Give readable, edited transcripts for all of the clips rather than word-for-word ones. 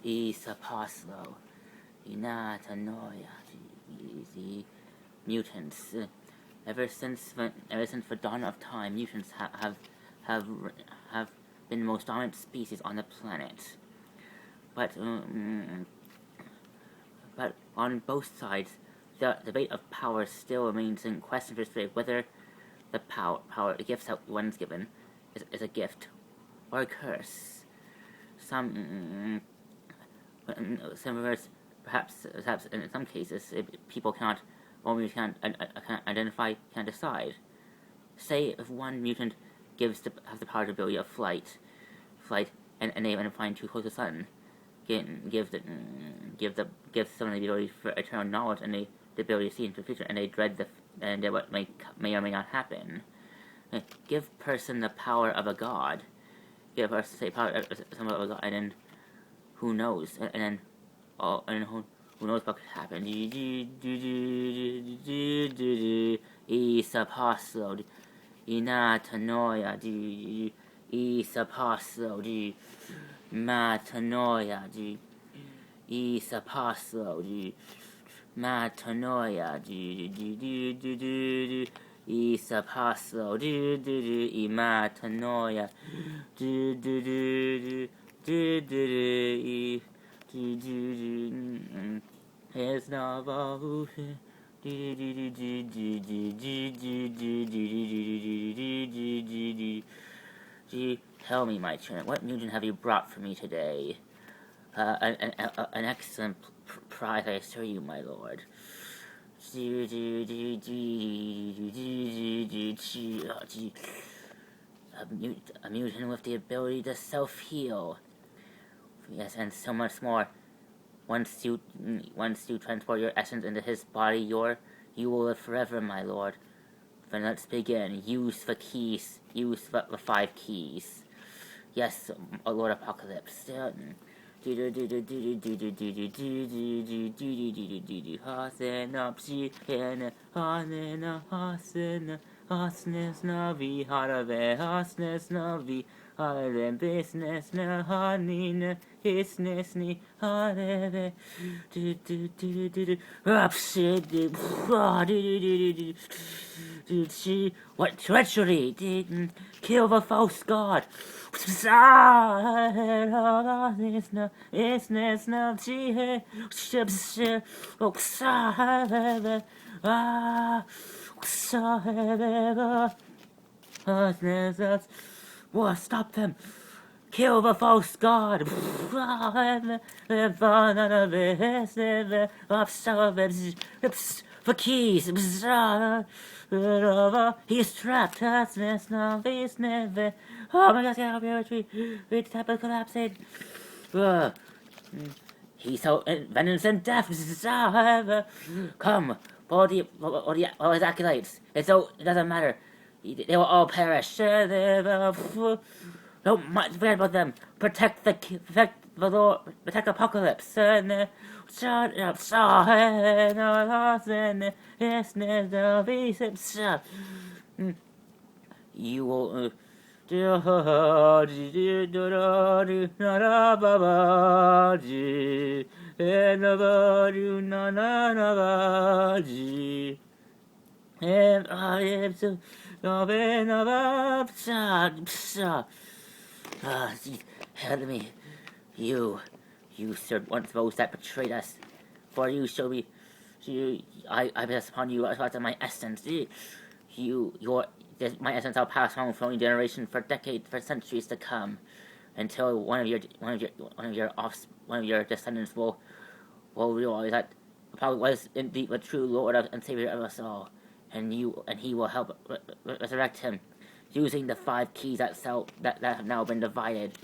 Isapaslo, Inatanoya, the mutants. Ever since the dawn of time, mutants have been the most dominant species on the planet. But on both sides, the debate of power still remains in question to say whether the the gifts that one's given is a gift or a curse. Some perhaps in some cases, people can't identify, can't decide. Say if one mutant has the power to ability of flight, and they find too close to the sun, give someone the ability for eternal knowledge and the ability to see into the future, and they dread what may or may not happen. Give person the power of a god. Give us power of a god, and then who knows? And then who knows what could happen? Isapaslo, Inatanoia, Isapaslo, Matanoia, Isapaslo, Matanoia, Isapaslo, Imatanoia, it's not about tell me, my children, what mutant have you brought for me today? An excellent prize, I assure you, my lord. A mutant with the ability to self-heal. Yes, and so much more. Once you transport your essence into his body, you will live forever, my lord. Then let's begin. Use the keys. Use the 5 keys. Yes, Lord Apocalypse. Hasnes navi harave, hasnes navi harave, business na hanina, hisnes ni harave, what treachery! Kill the false god! What? Stop them! Kill the false god! The keys! He's trapped! Oh my god, get out of here! It's collapsing! He's so venomous and death! Come! All his acolytes! It doesn't matter! They will all perish! Don't forget about them! Protect the Lord! Protect Apocalypse! Shut up! You will... And I am so help me, you served once those that betrayed us. For you shall be, I bless upon you as part of my essence. My essence I'll pass on from generation for decades, for centuries to come, until one of your descendants will realize that Apollo was indeed the true Lord and Savior of us all, and he will help resurrect him, using the 5 keys that have now been divided.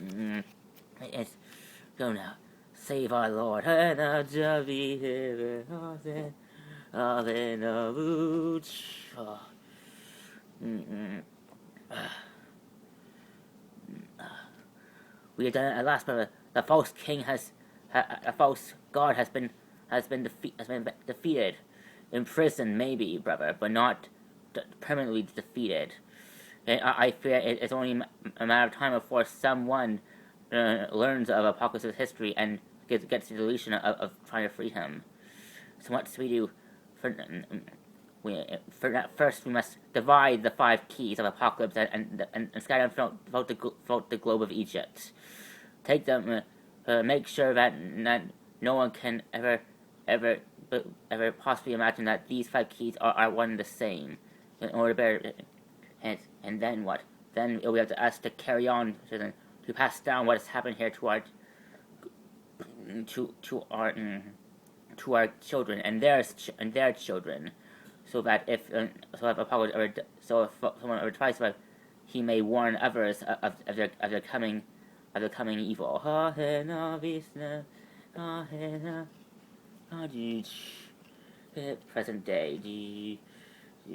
Yes, go now, save our Lord. We have done it at last, brother. The false king a false god has been defeated, imprisoned maybe, brother, but not permanently defeated. And I fear it's only a matter of time before someone learns of Apocalypse's history and gets the delusion of trying to free him. So what do we do? First, we must divide the 5 keys of Apocalypse and scatter them throughout the globe of Egypt. Take them, make sure that no one can ever possibly imagine that these 5 keys are one and the same. In order to bear, and then what? Then it'll be up to us to carry on to pass down what has happened here to our children and their children, so that if someone ever tries to, he may warn others of their coming evil. Present day. I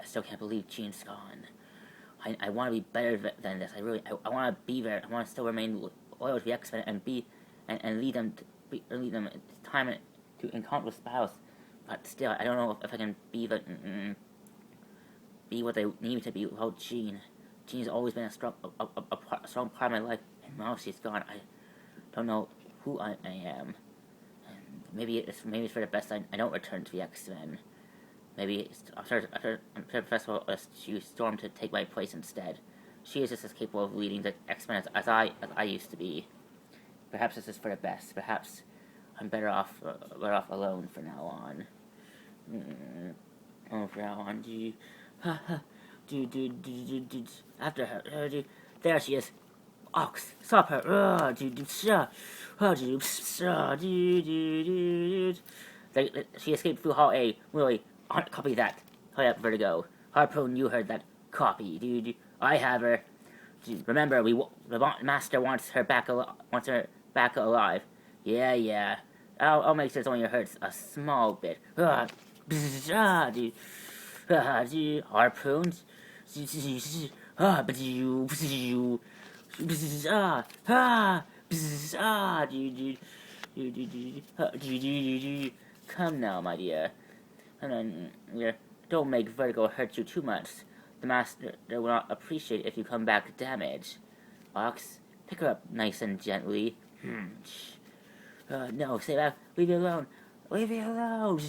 still can't believe Jean's gone. I want to be better than this. I want to be there. I want to still remain loyal to the X-Men and lead them time to countless battles. But still, I don't know if I can be what they need me to be without Jean. Jean's always been a strong part of my life, and now she's gone. I don't know who I am. Maybe it's for the best I don't return to the X-Men. Maybe after Professor choose Storm to take my place instead. She is just as capable of leading the X-Men as I used to be. Perhaps this is for the best. Perhaps I'm better off alone from now on. From now on. After her, there she is. Ox, stop her. She escaped through Hall A. Willie, copy that. Hurry up, Vertigo. Harpoon, you heard that. Copy. I have her. Remember, the Master wants her back alive. Yeah. I'll make sure it only hurts a small bit. Harpoons. Come now, my dear. Don't make Vertigo hurt you too much. The Master will not appreciate if you come back damaged. Ox, pick her up nice and gently. No, stay back. Leave me alone. Leave me alone.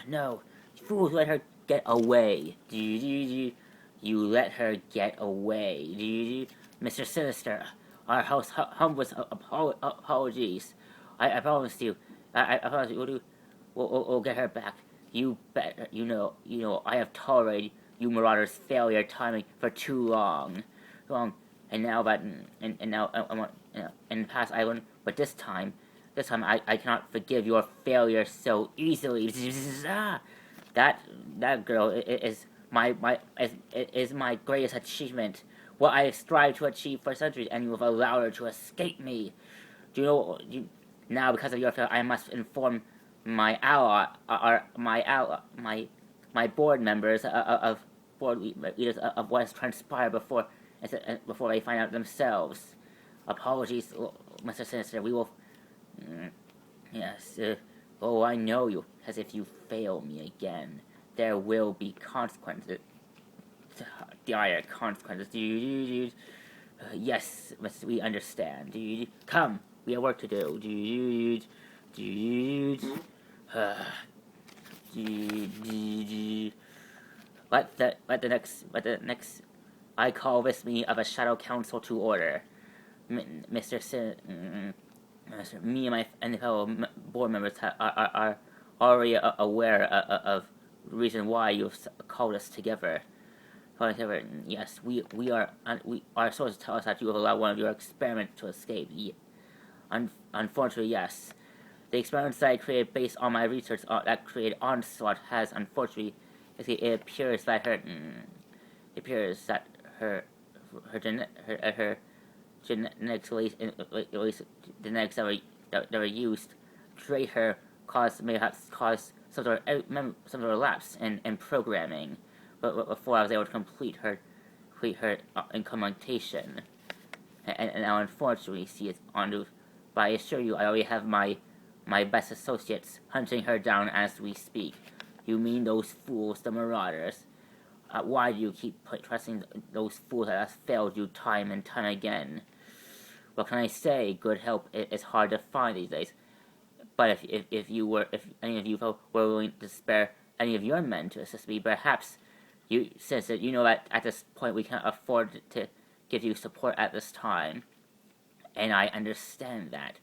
No. Fools, let her get away. You let her get away. Mr. Sinister, our humblest apologies. I promise you. I promise you. We'll get her back. You better. You know. I have tolerated you Marauders' failure timing for too long. And now that in the past I learned, but this time I cannot forgive your failure so easily. That girl is my greatest achievement. What I have strived to achieve for centuries, and you have allowed her to escape me. Do you know? Now, because of your failure, I must inform my board members of board leaders of what has transpired before they find out themselves. Apologies, Mr. Sinister. We will. Yes. I know you. As if you fail me again, there will be consequences. Dire consequences. Yes, we understand. Come, we have work to do. Let the next. I call this meeting of a Shadow Council to order. Mr. Me and my fellow board members are already aware of the reason why you've called us together. Yes, our sources tell us that you have allowed one of your experiments to escape. Unfortunately, yes. The experiments that I created based on my research that created Onslaught has, unfortunately, it appears that her genetics, at least genetics that were used to create her, may have caused some sort of lapse in programming. But before I was able to complete her implementation, and now unfortunately she is on to. But I assure you, I already have my my best associates, hunting her down as we speak. You mean those fools, the Marauders? Why do you keep trusting those fools that have failed you time and time again? What can I say? Good help is hard to find these days. But if any of you were willing to spare any of your men to assist me, perhaps since you know that at this point we can't afford to give you support at this time, and I understand that.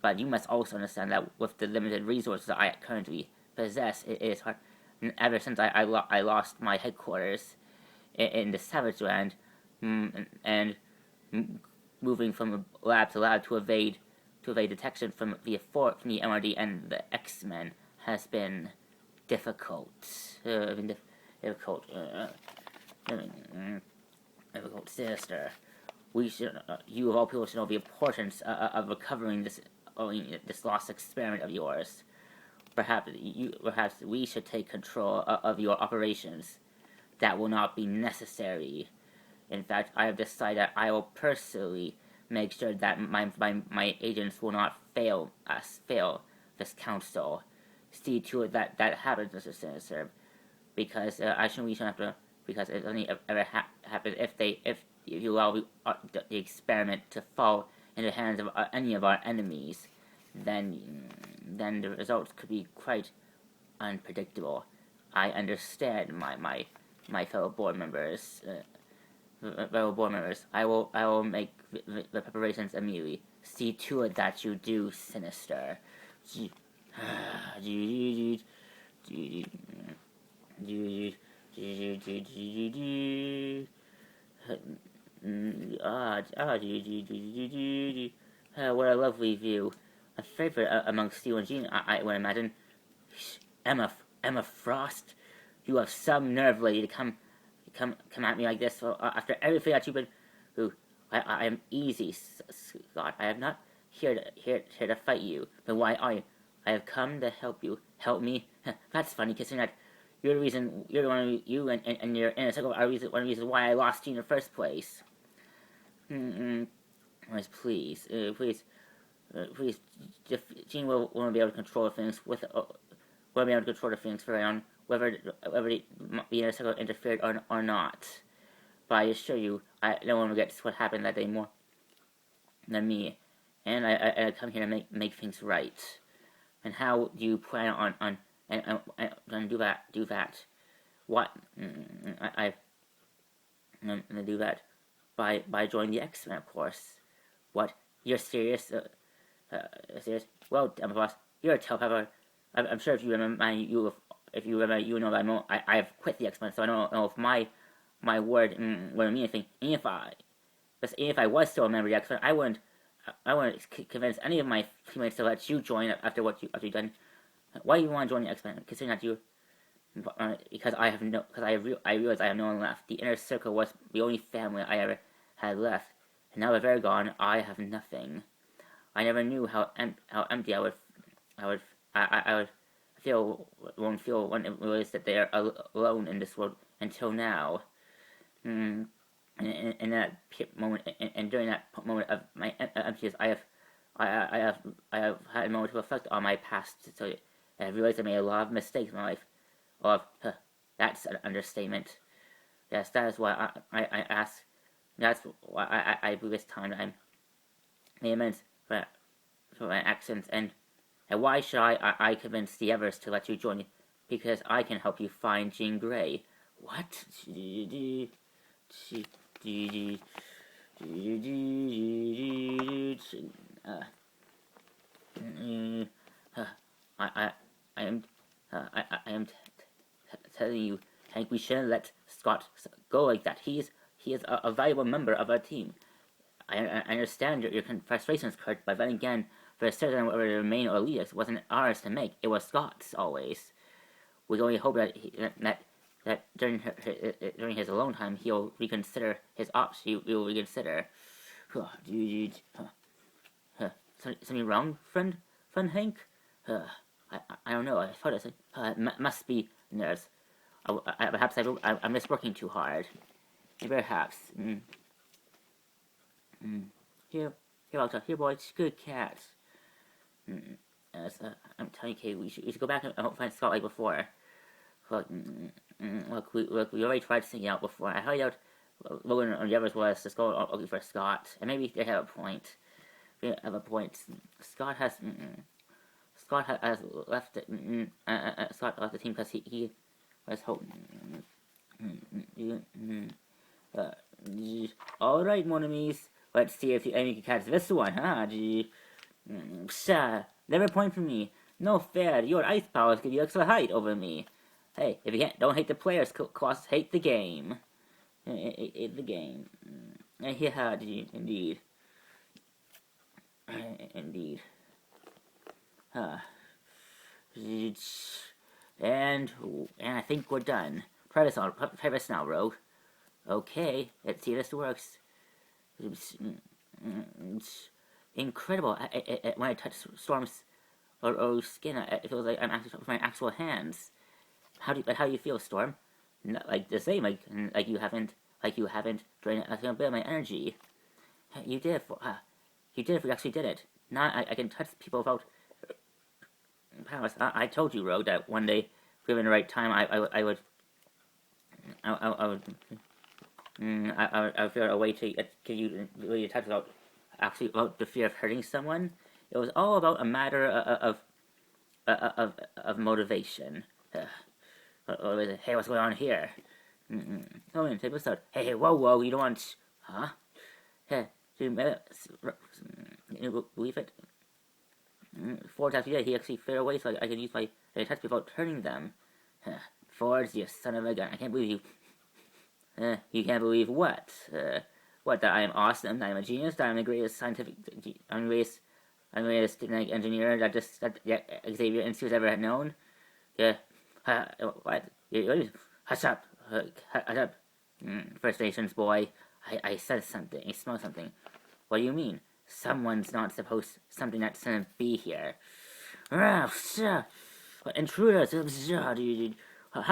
But you must also understand that with the limited resources I currently possess, it is hard. Ever since I lost my headquarters in the Savage Land, and moving from lab to lab to evade detection from the MRD and the X-Men has been difficult. Difficult, sister. You of all people should know the importance of recovering this lost experiment of yours. Perhaps we should take control of your operations. That will not be necessary. In fact, I have decided that I will personally make sure that my agents will not fail this council. See to it that happens, Mr. Sinister. Because we shouldn't have to. Because it only ever happens if you allow the experiment to fall in the hands of any of our enemies. Then the results could be quite unpredictable. I understand my fellow board members. I will make the preparations immediately. See to it that you do, Sinister. What a lovely view. A favorite amongst you and Jean, I would imagine. Emma Frost, you have some nerve, lady, to come at me like this after everything that you've been through. I am easy, Scott. I am not here to fight you, but why I have come to help you. Help me? That's funny, considering that you're the reason. You're the one. You and your inner circle are one of the reasons why I lost you in the first place. Please, Jean won't be able to control things won't be able to control the things for on whether the inner circle interfered or not. But I assure you, no one forgets what happened that day more than me, and I come here to make things right. And how do you plan on do that? What I'm gonna do that by joining the X-Men, of course. What? You're serious? Serious? Well, boss, you're a telepather. I'm sure if you remember you know that I've quit the X-Men, so I don't know if my word wouldn't mean anything. And if I was still a member of the X-Men, I wouldn't convince any of my teammates to let you join after you've done. Why do you want to join the X-Men? Considering that you, because I realize I have no one left. The inner circle was the only family I ever had left, and now that they're gone, I have nothing. I never knew how empty I would feel when it realized that they are alone in this world until now. In that moment, and during that moment of my emptiness, I have had a moment to reflect on my past. So I realized I made a lot of mistakes in my life. That's an understatement. Yes, that is why I ask. That's why I believe it's time that I made amends for my actions. And why should I convince the others to let you join me? Because I can help you find Jean Grey. What? I am telling you, Hank, we shouldn't let Scott go like that. He is a valuable member of our team. I understand your frustrations, Kurt, but then again, for a certain whether to remain or leave us wasn't ours to make. It was Scott's always. We only hope that during his alone time he'll reconsider his options. He will reconsider. Something wrong, friend Hank? I don't know. I thought it must be nerves. Perhaps I'm just working too hard. Perhaps. Here, Walter. Here, boy. It's good cat. I'm telling you, Kate, we should go back and find Scott like before. Look, we already tried singing out before. I highly doubt Logan or the others was just go looking for Scott, and maybe they have a point. They have a point. Scott has left. Scott left the team because he was hoping. All right, mon amis. Let's see if Amy can catch this one, huh? Psha, never point for me. No fair. Your ice powers give you extra height over me. Hey, if you don't hate the players, Colossus, hate the game. Hate the game. Yeah, indeed. Indeed. And I think we're done. Try this now, Rogue. Okay, let's see if this works. Incredible. When I touch Storm's or skin, it feels like I'm actually with my actual hands. How do you feel, Storm? No, like the same, like you haven't drained a bit of my energy. You did it you actually did it. Now I can touch people without powers. I told you, Rogue, that one day, given the right time, I would figure out a way to give you really touch without the fear of hurting someone. It was all about a matter of motivation. Hey, what's going on here? Come in, take this out. Hey, whoa, you don't want... Huh? Hey, you believe it? 4 times he actually fell away so I can use my attacks without turning them. Forge, you son of a gun. I can't believe you... you can't believe what? What, that I am awesome, that I'm a genius, that I'm the greatest scientific... I'm the greatest genetic engineer that Xavier Institute ever had known? Yeah. What? Hush up. Hush up. First Nations boy. I said something. I smelled something. What do you mean? Someone's not supposed... Something that shouldn't be here. Intruders. How do you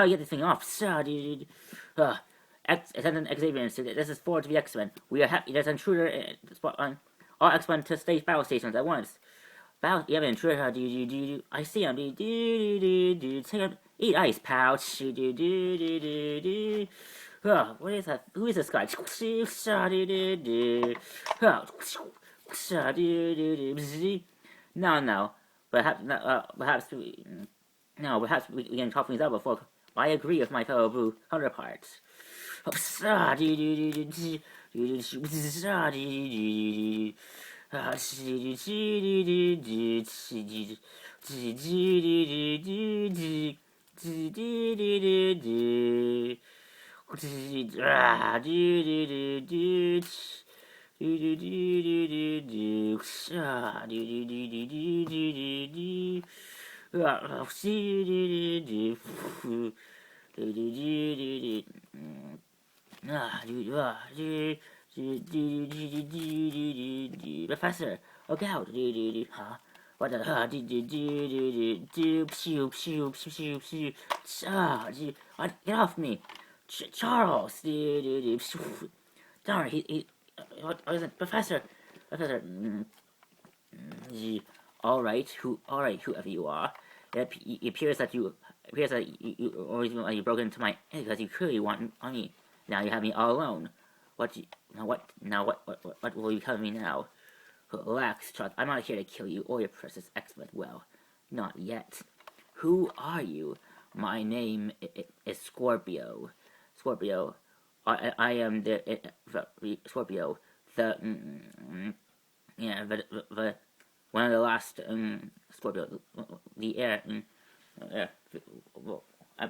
get this thing off? Xavier Institute. This is forward to the X-Men. We are happy. There's an intruder spot on all X-Men to stage battle stations at once. You have an intruder. I see him. Take him. Eat ice, pouch. What is that? Who is this guy? No. Perhaps we can talk things out before. I agree with my fellow Blue counterparts. Professor, look out! Huh? What the? Get off me, Charles! Darn, what is it, Professor? Alright, whoever you are. It appears that you broke into my egg because you clearly want me. Now you have me all alone. What will you tell me now? Relax, Chuck. I'm not here to kill you or your precious X-Men. Well, not yet. Who are you? My name is Scorpio. I am the Scorpio. The one of the last Scorpio. The air.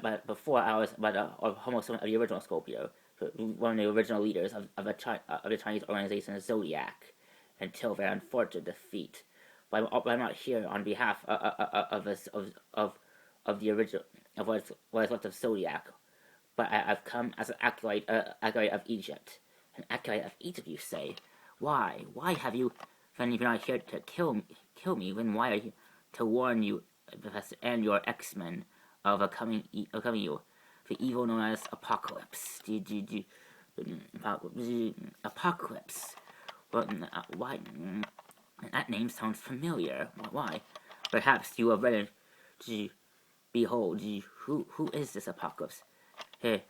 But before I was almost of the original Scorpio. One of the original leaders of the Chinese organization Zodiac, until their unfortunate defeat. But I'm not here on behalf of the original of what is left of Zodiac. But I've come as an acolyte of Egypt. An acolyte of Egypt, you say? Why? Why have you? Then if you're not here to kill me, then why are you to warn you, Professor, and your X-Men of a coming you? The evil known as Apocalypse. Apocalypse. Well, why? That name sounds familiar. Why? Perhaps you have read it. Behold, who is this Apocalypse? His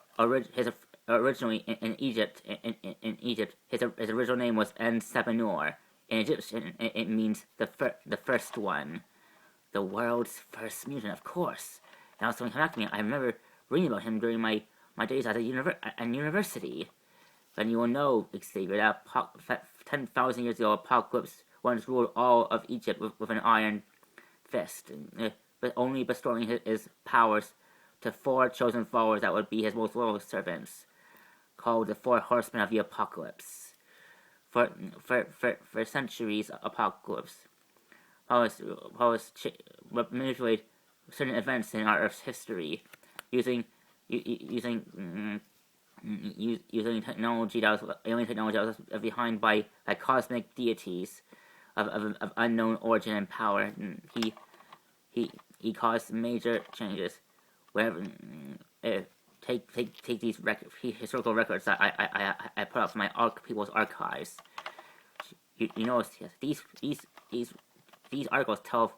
originally in Egypt, his original name was En-Sepenor. In Egyptian, it means the first one, the world's first mutant, of course. Now, something came back to me. I remember reading about him during my days at university. Then you will know, Xavier, that 10,000 years ago, Apocalypse once ruled all of Egypt with an iron fist, but only bestowing his powers to 4 chosen followers that would be his most loyal servants, called the 4 Horsemen of the Apocalypse. For centuries, Apocalypse manipulate certain events in our Earth's history, using technology that was alien technology that was left behind by cosmic deities of unknown origin and power. He caused major changes. Wherever take these historical records that I put up from my people's archives. You notice, yes, these articles tell of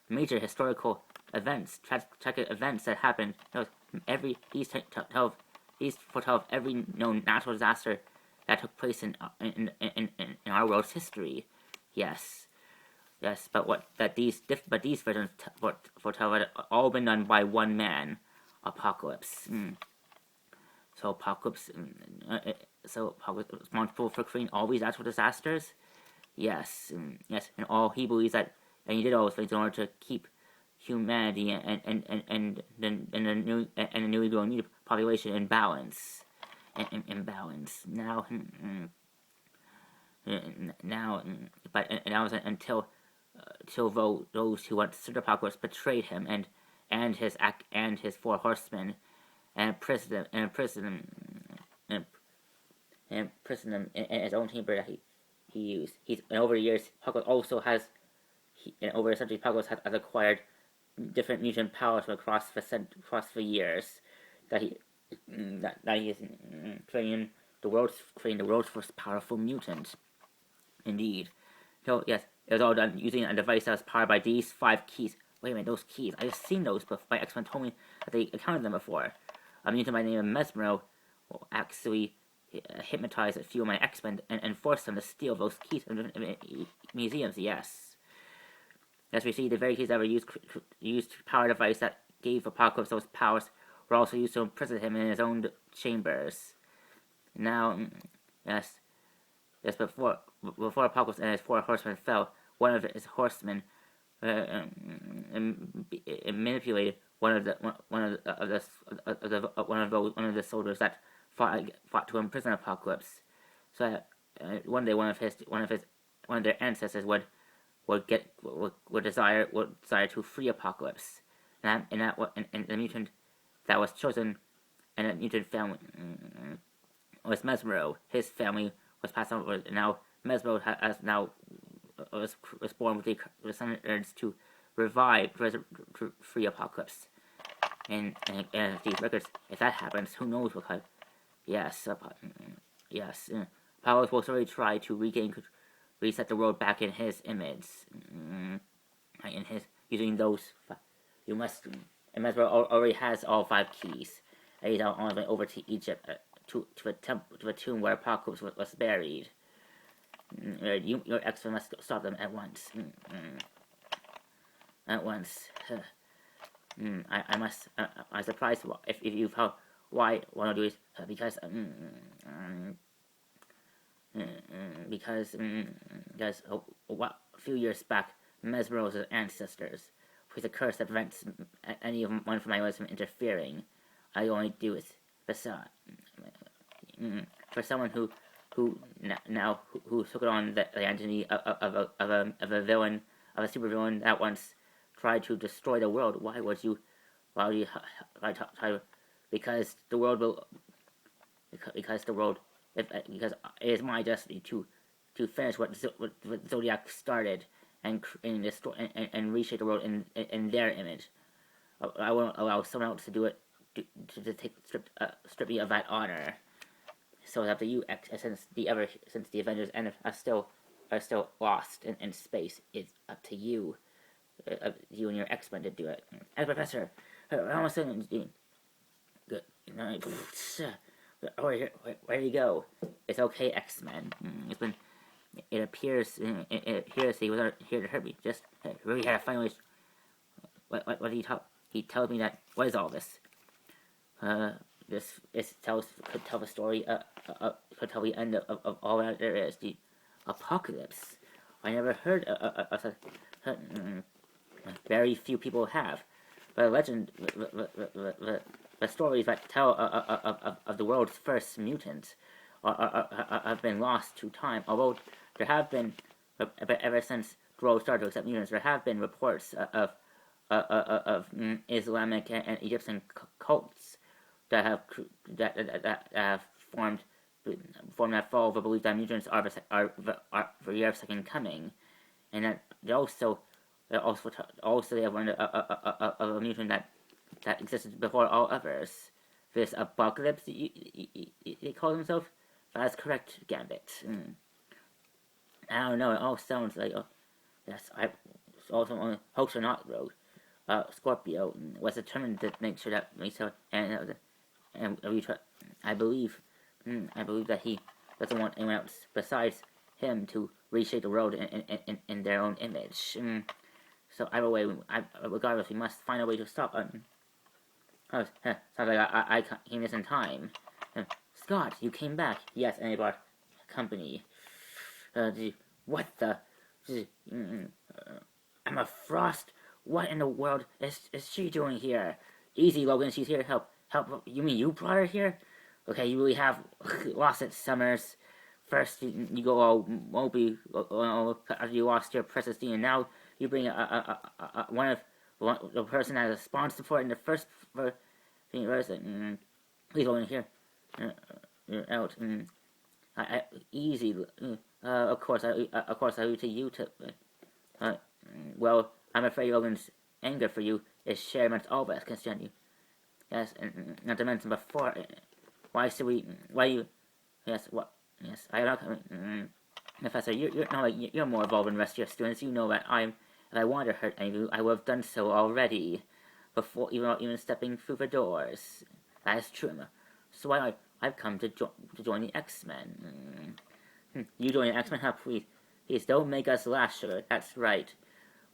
major historical events, tragic events that happened. These foretell of every known natural disaster that took place in our world's history. Yes, but these versions foretell that all been done by one man, Apocalypse. So Apocalypse is responsible for creating all these natural disasters. Yes, and all he believes that, and he did all those things in order to keep humanity and the newly growing mutant population in balance. Now, until those who want to Apocalypse betrayed him and his 4 horsemen and imprisoned them in his own chamber that he used. And over the years, Apocalypse also has, over the centuries, Apocalypse has acquired different mutant powers across the years that he is creating the world's first powerful mutant. Indeed. So yes, it was all done using a device that was powered by these 5 keys. Wait a minute, those keys. I've seen those, but my X-Men told me that they encountered them before. A mutant by the name of Mesmero actually hypnotized a few of my X-Men and forced them to steal those keys in museums. Yes, we see the very keys that were used to power a device that gave Apocalypse those powers were also used to imprison him in his own chambers. Now, yes, before Apocalypse and his 4 horsemen fell, one of his horsemen manipulated one of the soldiers that fought to imprison Apocalypse. So one day one of their ancestors would desire to free Apocalypse, and the mutant that was chosen, and the mutant family was Mesmero. His family was passed on, and now Mesmero was born with the standards to free Apocalypse. And these records, if that happens, who knows what kind? Yes, Apocalypse will certainly try to reset the world back in his image. Using those, you must. And Mesmero already has all 5 keys. And he's on his way over to Egypt to a tomb where Apocalypse was buried. Your X-Men must stop them at once. At once. I'm surprised if you found why I want to do it, because a few years back, Mesmero's ancestors placed a curse that prevents one from my lives from interfering. I only do it for someone who took on the identity of a villain, of a supervillain that once tried to destroy the world. Why would you try? Because it is my destiny to finish what Zodiac started and reshape the world in their image. I won't allow someone else to do it to strip me of that honor. So it's up to you, since the Avengers are still lost in space. It's up to you you and your X-Men did do it. As Professor, I almost said, good. Where do you go? It's okay, X-Men. It's been. It appears he wasn't here to hurt me. Just really had to find ways. What did he tell? He tells me that. What is all this? This could tell the story. Could tell the end of all that there is. The apocalypse. I never heard of such. Very few people have. But legend, the stories that tell of the world's first mutant have been lost to time. Although there have been, ever since the world started to accept mutants, there have been reports of Islamic and Egyptian cults that have formed that fall the belief that mutants are the second coming, and that they also they have learned of a mutant that existed before all others. This apocalypse, they call themselves. That's correct, Gambit. I don't know. It all sounds like yes. I also hoax or not, Rogue. Scorpio was determined to make sure that Lisa and we try. I believe that he doesn't want anyone else besides him to reshape the world in their own image. So either way, regardless, we must find a way to stop. Sounds like I came just in time. Scott, you came back. Yes, and I brought company. What the? Emma Frost. What in the world is she doing here? Easy, Logan. She's here to help. Help? You mean you brought her here? Okay, you really have lost it, Summers. First, you go all mopey after you lost your precious D, and now you bring one the person that is responsible for it in the first thing. Please go in here. You're out. Easy. Of course, I leave to you to. Well, I'm afraid Logan's anger for you is shared amongst all of us, concern you. Yes, and not to mention before. Why should we? Why you? Yes. What? Yes. I don't. Professor, you're not like you're more evolved than the rest of your students. You know that if I wanted to hurt any of you, I would have done so already, before even stepping through the doors. That is true, Emma. So I've come to join the X-Men. You join the X-Men? Huh? Please don't make us laugh, sugar. That's right.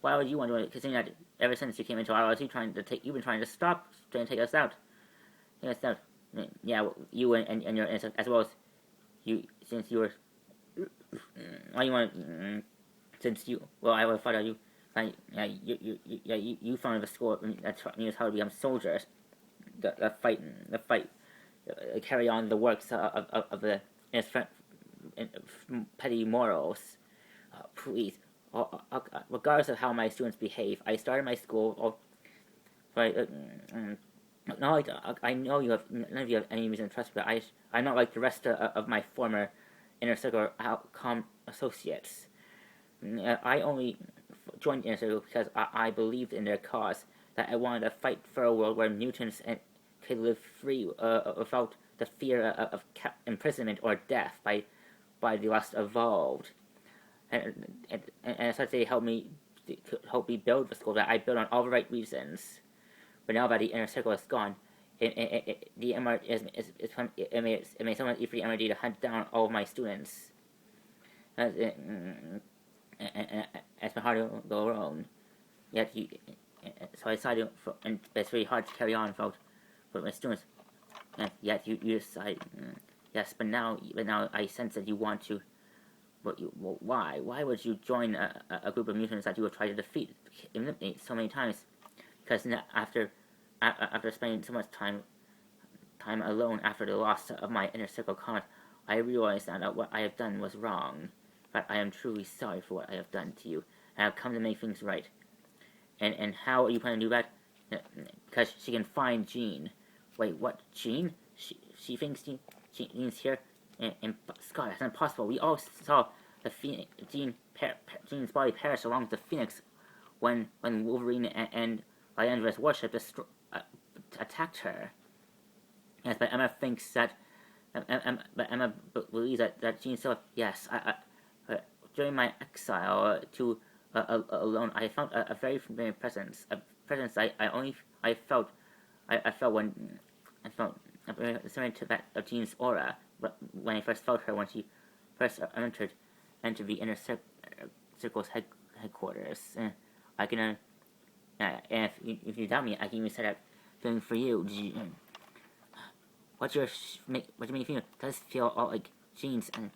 Why would you want to join it? Considering that ever since you came into our lives, you've been trying to take us out. Yeah, you and your as well as you, since you were. Why you want? Since you, well, I would have thought of you. You founded the school that taught me how to become soldiers. The fight, carry on the works of the petty morals. Please, regardless of how my students behave, I started my school. No, I know none of you have any reason to trust me, but I'm not like the rest of my former inner circle outcome associates. I only joined Inner Circle because I believed in their cause, that I wanted to fight for a world where mutants could live free without the fear of imprisonment or death by the last evolved. And as such, they helped me build the school that I built on all the right reasons. But now that the Inner Circle is gone, it made so much easier for the MRD to hunt down all of my students. It's been hard to go alone. So I decided, and it's really hard to carry on with my students. And yet you decide, yes, but now I sense that you want to. Why? Why would you join a group of mutants that you would try to defeat, eliminate so many times? Because after spending so much time alone after the loss of my Inner Circle comment, I realized that what I have done was wrong. But I am truly sorry for what I have done to you, and I have come to make things right. And how are you planning to do that? Because she can find Jean. Wait, what? Jean? She thinks Jean's here? And Scott, that's impossible. We all saw the Phoenix, Jean's body perish along with the Phoenix when Wolverine and Lyandra's warship attacked her. Yes, but Emma thinks that. Emma believes that Jean still. Yes, during my exile to alone. I felt a very familiar presence. A presence I felt I felt when I felt similar to that of Jean's aura when I first felt her when she first entered the inner circle's headquarters. I can and if you doubt me, I can even set up feeling for you. What's your feeling? Does it feel all like Jean's and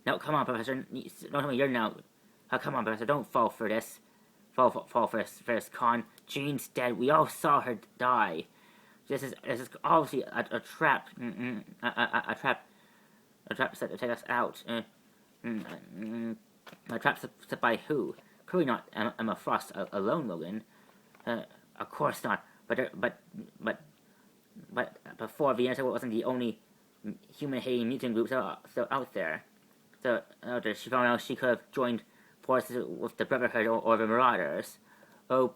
no, come on, Professor. Don't tell me you're now. Oh, come on, Professor. Don't fall for this. Fall for this con. Jean's dead. We all saw her die. This is obviously a trap. A trap. A trap set to take us out. A trap set by who? Clearly not Emma Frost alone, Logan. Of course not. But before the Internet wasn't the only human-hating mutant group still out there. So she found out she could have joined forces with the Brotherhood or the Marauders. Oh,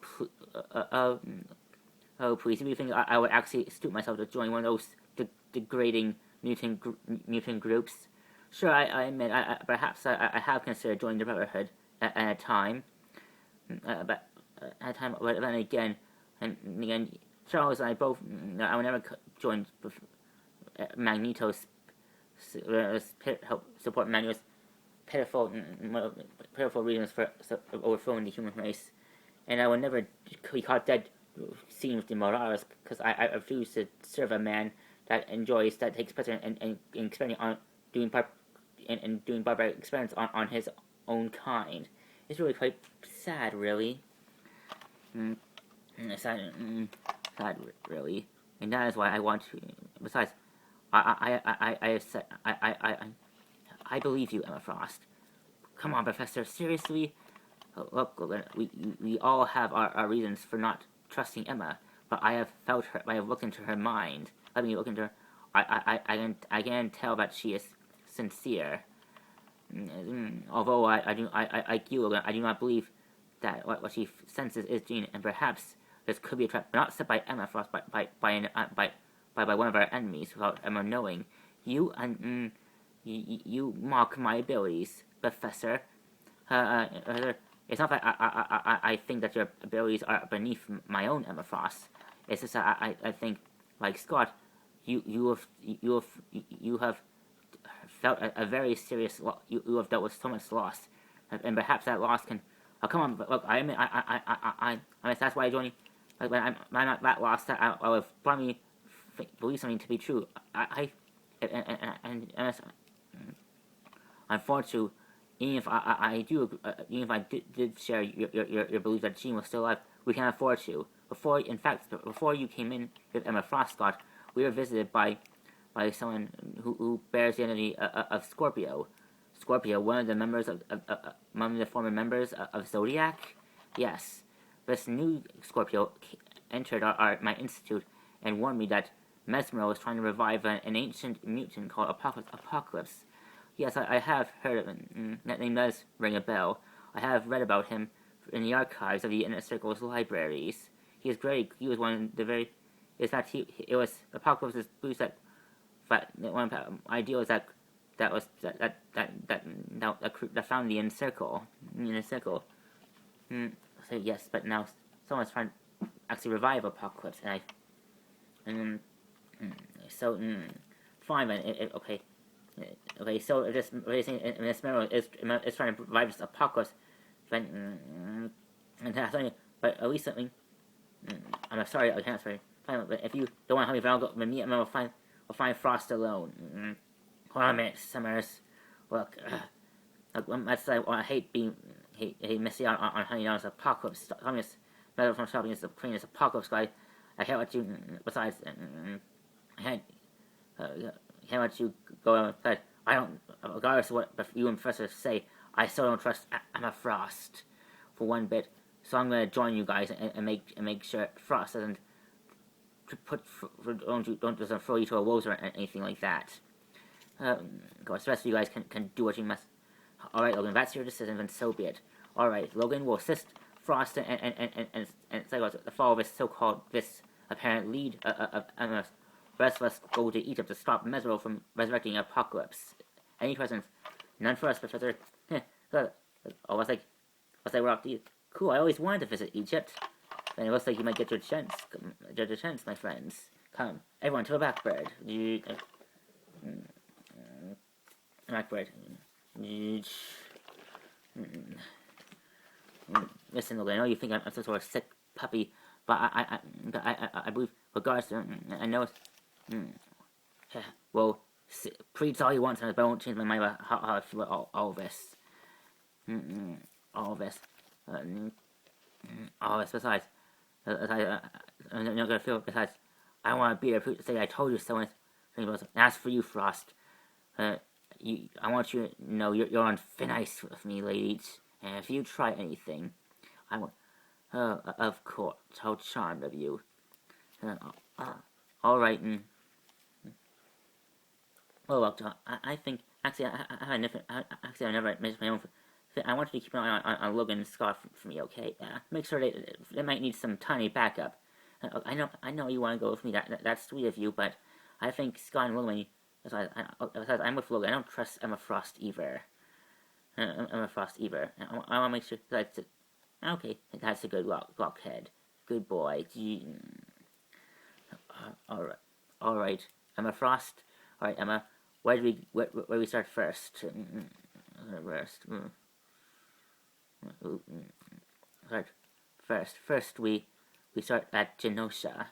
please! Do you think I would actually stoop myself to join one of those degrading mutant groups? Sure, I admit, perhaps I have considered joining the Brotherhood at a time, but then again, Charles and I both, I would never join Magneto's help support Magneto's pitiful reasons for overthrowing the human race, and I would never be caught dead seen with the Marauders because I refuse to serve a man that takes pleasure in experimenting on doing barbaric experiments on his own kind. It's really quite sad, really. Sad, really, and that is why I want to. Besides, I believe you, Emma Frost. Come on, Professor. Seriously, look, we all have our reasons for not trusting Emma, but I have felt her. I have looked into her mind. Let me look into her. I can tell that she is sincere. Although I do not believe that what she senses is Jean, and perhaps this could be a trap, not set by Emma Frost, but by one of our enemies without Emma knowing. You mock my abilities, Professor. It's not that I think that your abilities are beneath my own, Emma Frost. It's just that I think, like Scott, you have felt a very serious loss. You have dealt with so much loss, and perhaps that loss can. Oh, come on! Look, I admit, I that's why I joined you. Like when I'm not that lost, that I would probably believe something to be true. Unfortunately, even if I did share your belief that Jean was still alive, we can't afford to. Before you came in with Emma Frost, Scott, we were visited by someone who bears the identity of Scorpio. Scorpio, one of the former members of Zodiac. Yes, this new Scorpio entered my institute and warned me that Mesmer was trying to revive an ancient mutant called Apocalypse. Yes, I have heard of him. That name does ring a bell. I have read about him in the archives of the Inner Circle's libraries. He is great. He was one of the very. It was Apocalypse's boost that one ideals that found the Inner Circle. So yes, but now someone's trying to actually revive Apocalypse, fine then. Okay. Okay, so if this Mesmer is trying to revive this Apocalypse, then but at least something. I'm sorry, I can't sorry. Fine, but if you don't want to help me, then I'll go. Me and we'll find Frost alone. Hold on a minute, Summers. Look, I hate missing out on Honey Don's Apocalypse. I'm just better from stopping this cleanest Apocalypse guy. I can't let you. Besides, I can't let you go on. But I don't. Regardless of what you and Professor say, I still don't trust Emma Frost for one bit. So I'm gonna join you guys and make sure Frost doesn't doesn't throw you to a wolves or anything like that. Of course, the rest of you guys can do what you must. All right, Logan, that's your decision, then so be it. All right, Logan will assist Frost and follow this apparent lead of Emma. The rest of us go to Egypt to stop Mesro from resurrecting Apocalypse. Any questions? None for us, Professor. Oh, what's like Rock D? Cool. I always wanted to visit Egypt. And it looks like you might get your chance. Get your chance, my friends. Come, everyone, to a blackbird. Blackbird. Listen, Logan, I know you think I'm some sort of sick puppy, but I believe, regardless, I know it's. Well, preach all you want, but I won't change my mind about how I feel about all this. All this. All this. Besides, I'm not gonna feel. Besides, I want to be able to say I told you so. And as for you, Frost, I want you to know you're on thin ice with me, ladies. And if you try anything, I will. Of course. How charmed of you. All right. Well, look, I think actually I never missed my own. I want you to keep an eye on Logan and Scott for me, okay? Make sure they might need some tiny backup. I know you want to go with me. That's sweet of you, but I think Scott and Logan. Besides, I'm with Logan. I don't trust Emma Frost either. Emma Frost either. I want to make sure that's it. Okay, that's a good blockhead. Good boy. All right. Emma Frost. All right, Emma. Where do we start first? First we start at Genosha.